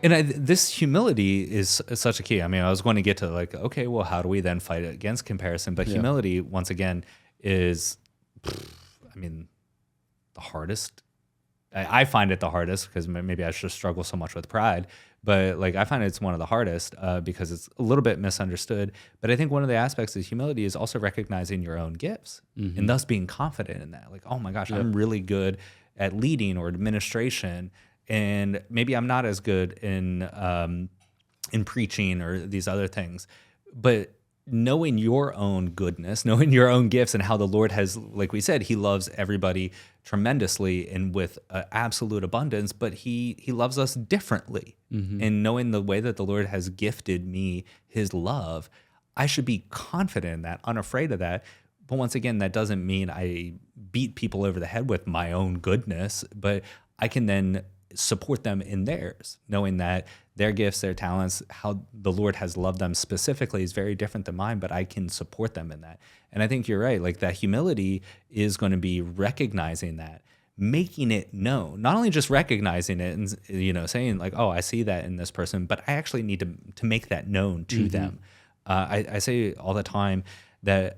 And this humility is such a key. I mean, I was going to get to like, okay, well, how do we then fight against comparison? But humility, once again, is, I mean, the hardest. I find it the hardest because maybe I just struggle so much with pride. But like, I find it's one of the hardest because it's a little bit misunderstood. But I think one of the aspects of humility is also recognizing your own gifts and thus being confident in that. Like, oh my gosh, I'm really good at leading or administration, and maybe I'm not as good in preaching or these other things. But knowing your own goodness, knowing your own gifts, and how the Lord has, like we said, He loves everybody tremendously and with absolute abundance, but He loves us differently. And knowing the way that the Lord has gifted me His love, I should be confident in that, unafraid of that. But once again, that doesn't mean I beat people over the head with my own goodness, but I can then support them in theirs, knowing that their gifts, their talents, how the Lord has loved them specifically is very different than mine, but I can support them in that. And I think you're right. Like, that humility is going to be recognizing that, making it known, not only just recognizing it and, you know, saying like, oh, I see that in this person, but I actually need to make that known to them. I say all the time that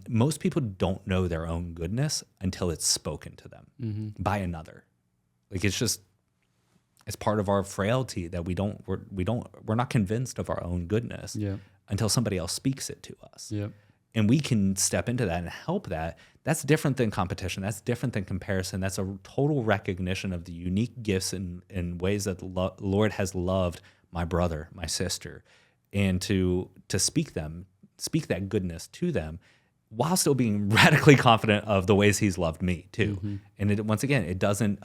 most people don't know their own goodness until it's spoken to them by another. Like, it's part of our frailty that we're not convinced of our own goodness until somebody else speaks it to us. And we can step into that and help that. That's different than competition. That's different than comparison. That's a total recognition of the unique gifts and ways that the Lord has loved my brother, my sister, and to speak that goodness to them while still being radically confident of the ways He's loved me too. And once again, it doesn't,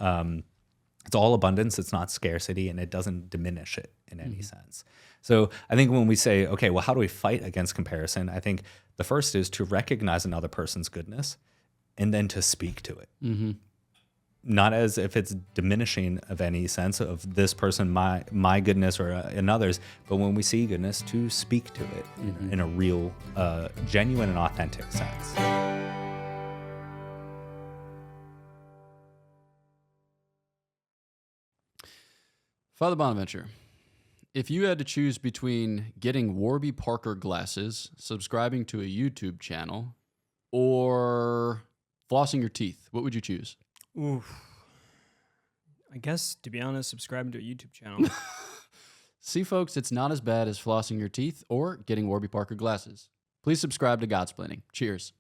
it's all abundance. It's not scarcity, and it doesn't diminish it in any sense. So I think when we say, okay, well, how do we fight against comparison? I think the first is to recognize another person's goodness and then to speak to it. Not as if it's diminishing of any sense of this person, my goodness, or another's, but when we see goodness, to speak to it in a real, genuine and authentic sense. Father Bonaventure, if you had to choose between getting Warby Parker glasses, subscribing to a YouTube channel, or flossing your teeth, what would you choose? Oof. I guess, to be honest, subscribing to a YouTube channel. See, folks, it's not as bad as flossing your teeth or getting Warby Parker glasses. Please subscribe to Godsplaining. Cheers.